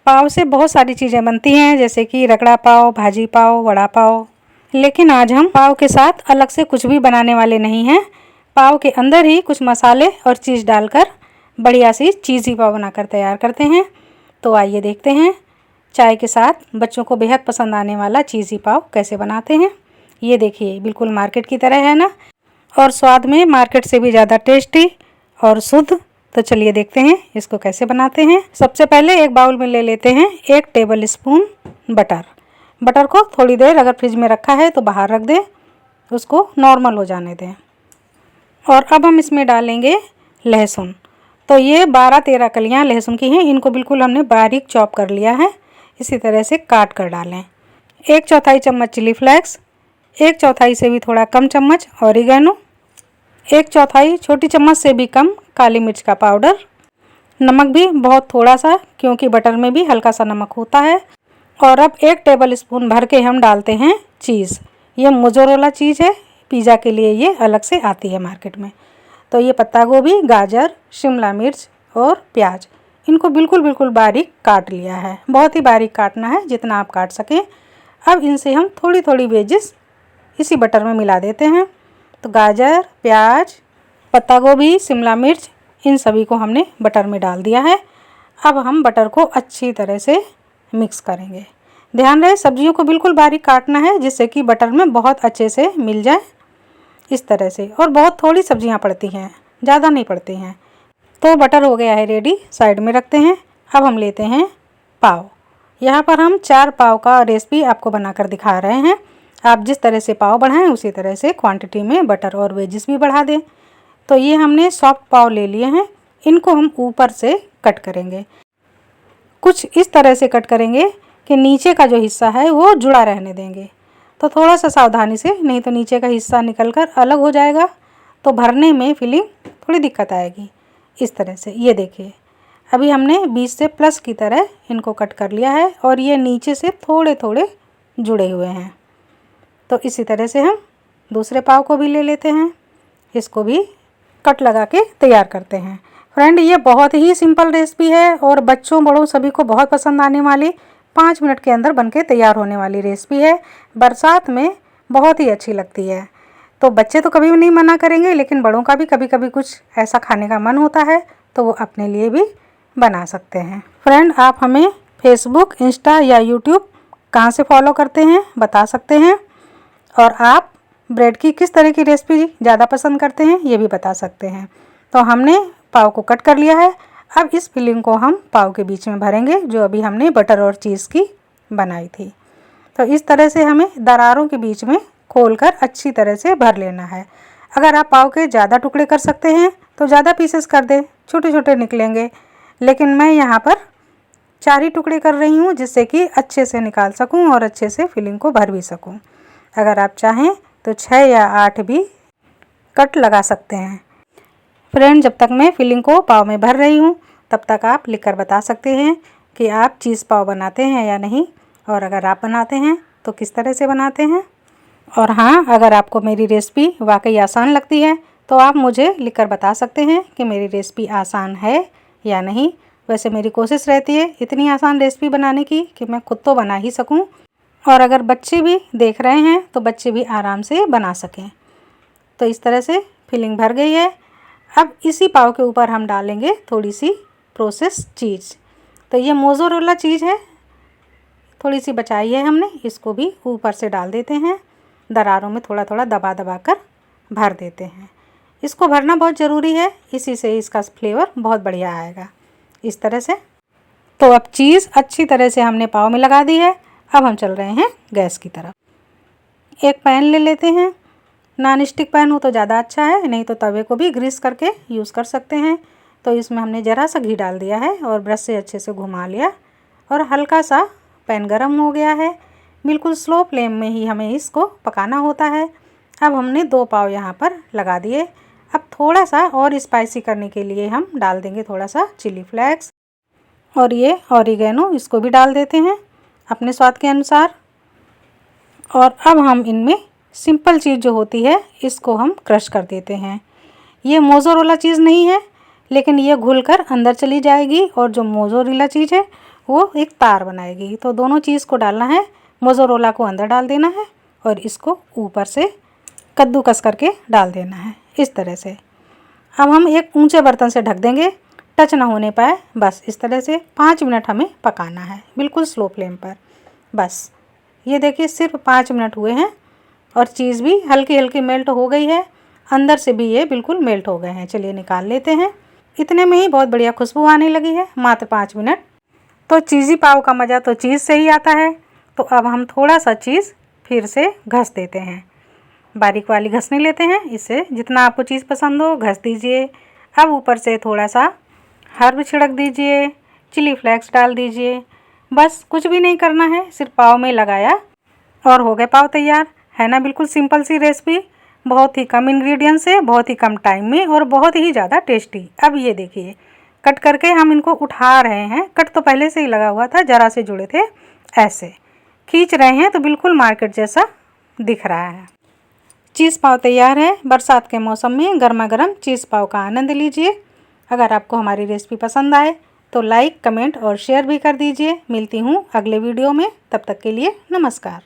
पाव से बहुत सारी चीज़ें बनती हैं, जैसे कि रगड़ा पाव, भाजी पाव, वड़ा पाव। लेकिन आज हम पाव के साथ अलग से कुछ भी बनाने वाले नहीं हैं। पाव के अंदर ही कुछ मसाले और चीज़ डालकर बढ़िया सी चीज़ी पाव बनाकर तैयार करते हैं। तो आइए देखते हैं चाय के साथ बच्चों को बेहद पसंद आने वाला चीज़ी पाव कैसे बनाते हैं। ये देखिए, बिल्कुल मार्केट की तरह है ना, और स्वाद में मार्केट से भी ज़्यादा टेस्टी और शुद्ध। तो चलिए देखते हैं इसको कैसे बनाते हैं। सबसे पहले एक बाउल में ले लेते हैं 1 टेबल स्पून बटर। बटर को थोड़ी देर अगर फ्रिज में रखा है तो बाहर रख दें, उसको नॉर्मल हो जाने दें। और अब हम इसमें डालेंगे लहसुन। तो ये 12-13 कलियाँ लहसुन की हैं। इनको बिल्कुल हमने बारीक चॉप कर लिया है। इसी तरह से काट कर डालें। 1/4 चम्मच चिली फ्लेक्स, 1/4 से भी थोड़ा कम चम्मच ऑरिगेनो, 1/4 छोटी चम्मच से भी कम काली मिर्च का पाउडर। नमक भी बहुत थोड़ा सा, क्योंकि बटर में भी हल्का सा नमक होता है। और अब 1 टेबल स्पून भर के हम डालते हैं चीज़। ये मोज़रेला चीज़ है, पिज़्ज़ा के लिए ये अलग से आती है मार्केट में। तो ये पत्ता गोभी, गाजर, शिमला मिर्च और प्याज, इनको बिल्कुल बारीक काट लिया है। बहुत ही बारीक काटना है, जितना आप काट सकें। अब इनसे हम थोड़ी थोड़ी वेजिस इसी बटर में मिला देते हैं। तो गाजर, प्याज, पत्ता गोभी, शिमला मिर्च, इन सभी को हमने बटर में डाल दिया है। अब हम बटर को अच्छी तरह से मिक्स करेंगे। ध्यान रहे सब्जियों को बिल्कुल बारीक काटना है, जिससे कि बटर में बहुत अच्छे से मिल जाए, इस तरह से। और बहुत थोड़ी सब्जियां पड़ती हैं, ज़्यादा नहीं पड़ती हैं। तो बटर हो गया है रेडी, साइड में रखते हैं। अब हम लेते हैं पाव। यहाँ पर हम 4 पाव का रेसिपी आपको बनाकर दिखा रहे हैं। आप जिस तरह से पाव बढ़ाएं उसी तरह से क्वांटिटी में बटर और वेजिस भी बढ़ा दें। तो ये हमने सॉफ्ट पाव ले लिए हैं। इनको हम ऊपर से कट करेंगे। कुछ इस तरह से कट करेंगे कि नीचे का जो हिस्सा है वो जुड़ा रहने देंगे। तो थोड़ा सा सावधानी से, नहीं तो नीचे का हिस्सा निकलकर अलग हो जाएगा, तो भरने में फिलिंग थोड़ी दिक्कत आएगी। इस तरह से ये देखिए, अभी हमने 20 से प्लस की तरह इनको कट कर लिया है, और ये नीचे से थोड़े थोड़े जुड़े हुए हैं। तो इसी तरह से हम दूसरे पाव को भी ले लेते हैं। इसको भी कट लगा के तैयार करते हैं। फ्रेंड, ये बहुत ही सिंपल रेसिपी है और बच्चों बड़ों सभी को बहुत पसंद आने वाली, 5 मिनट के अंदर बनके तैयार होने वाली रेसिपी है। बरसात में बहुत ही अच्छी लगती है। तो बच्चे तो कभी भी नहीं मना करेंगे, लेकिन बड़ों का भी कभी कभी कुछ ऐसा खाने का मन होता है, तो वो अपने लिए भी बना सकते हैं। फ्रेंड, आप हमें फेसबुक, इंस्टा या यूट्यूब कहाँ से फॉलो करते हैं बता सकते हैं। और आप ब्रेड की किस तरह की रेसिपी ज़्यादा पसंद करते हैं ये भी बता सकते हैं। तो हमने पाव को कट कर लिया है। अब इस फिलिंग को हम पाव के बीच में भरेंगे, जो अभी हमने बटर और चीज़ की बनाई थी। तो इस तरह से हमें दरारों के बीच में खोलकर अच्छी तरह से भर लेना है। अगर आप पाव के ज़्यादा टुकड़े कर सकते हैं तो ज़्यादा पीसेस कर दें, छोटे छोटे निकलेंगे। लेकिन मैं यहाँ पर 4 ही टुकड़े कर रही हूँ, जिससे कि अच्छे से निकाल सकूँ और अच्छे से फिलिंग को भर भी सकूँ। अगर आप चाहें तो 6 या 8 भी कट लगा सकते हैं। फ्रेंड, जब तक मैं फिलिंग को पाव में भर रही हूँ, तब तक आप लिखकर बता सकते हैं कि आप चीज़ पाव बनाते हैं या नहीं, और अगर आप बनाते हैं तो किस तरह से बनाते हैं। और हाँ, अगर आपको मेरी रेसिपी वाकई आसान लगती है तो आप मुझे लिखकर बता सकते हैं कि मेरी रेसिपी आसान है या नहीं। वैसे मेरी कोशिश रहती है इतनी आसान रेसिपी बनाने की कि मैं खुद तो बना ही सकूं, और अगर बच्चे भी देख रहे हैं तो बच्चे भी आराम से बना सकें। तो इस तरह से फिलिंग भर गई है। अब इसी पाव के ऊपर हम डालेंगे थोड़ी सी प्रोसेस चीज़। तो ये मोज़रेला चीज़ है, थोड़ी सी बचाई है हमने, इसको भी ऊपर से डाल देते हैं। दरारों में थोड़ा थोड़ा दबा दबा कर भर देते हैं। इसको भरना बहुत ज़रूरी है, इसी से इसका फ्लेवर बहुत बढ़िया आएगा। इस तरह से। तो अब चीज़ अच्छी तरह से हमने पाव में लगा दी है। अब हम चल रहे हैं गैस की तरफ। एक पैन ले लेते हैं। नॉन स्टिक पैन हो तो ज़्यादा अच्छा है, नहीं तो तवे को भी ग्रीस करके यूज़ कर सकते हैं। तो इसमें हमने ज़रा सा घी डाल दिया है और ब्रश से अच्छे से घुमा लिया, और हल्का सा पैन गरम हो गया है। बिल्कुल स्लो फ्लेम में ही हमें इसको पकाना होता है। अब हमने 2 पाव यहाँ पर लगा दिए। अब थोड़ा सा और स्पाइसी करने के लिए हम डाल देंगे थोड़ा सा चिली फ्लेक्स, और ये ऑरिगेनो, इसको भी डाल देते हैं अपने स्वाद के अनुसार। और अब हम इनमें सिंपल चीज़ जो होती है इसको हम क्रश कर देते हैं। ये मोज़रेला चीज़ नहीं है, लेकिन ये घुलकर अंदर चली जाएगी, और जो मोज़रेला चीज़ है वो एक तार बनाएगी। तो दोनों चीज़ को डालना है, मोज़रेला को अंदर डाल देना है और इसको ऊपर से कद्दूकस करके डाल देना है इस तरह से। अब हम एक ऊंचे बर्तन से ढक देंगे, टच ना होने पाए, बस इस तरह से 5 मिनट हमें पकाना है, बिल्कुल स्लो फ्लेम पर। बस ये देखिए सिर्फ 5 मिनट हुए हैं और चीज़ भी हल्की हल्की मेल्ट हो गई है, अंदर से भी ये बिल्कुल मेल्ट हो गए हैं। चलिए निकाल लेते हैं। इतने में ही बहुत बढ़िया खुशबू आने लगी है, मात्र 5 मिनट। तो चीज़ी पाव का मज़ा तो चीज़ से ही आता है। तो अब हम थोड़ा सा चीज़ फिर से घस देते हैं, बारीक वाली घसनी लेते हैं। इससे जितना आपको चीज़ पसंद हो घस दीजिए। अब ऊपर से थोड़ा सा हर्ब छिड़क दीजिए, चिली फ्लेक्स डाल दीजिए। बस कुछ भी नहीं करना है, सिर्फ पाव में लगाया और हो गए पाव तैयार। है ना, बिल्कुल सिंपल सी रेसिपी, बहुत ही कम इंग्रेडिएंट से, बहुत ही कम टाइम में और बहुत ही ज़्यादा टेस्टी। अब ये देखिए कट करके हम इनको उठा रहे हैं। कट तो पहले से ही लगा हुआ था, ज़रा से जुड़े थे, ऐसे खींच रहे हैं तो बिल्कुल मार्केट जैसा दिख रहा है। चीज़ पाव तैयार है। बरसात के मौसम में गर्मा गर्म चीज़ पाव का आनंद लीजिए। अगर आपको हमारी रेसिपी पसंद आए तो लाइक, कमेंट और शेयर भी कर दीजिए। मिलती हूँ अगले वीडियो में, तब तक के लिए नमस्कार।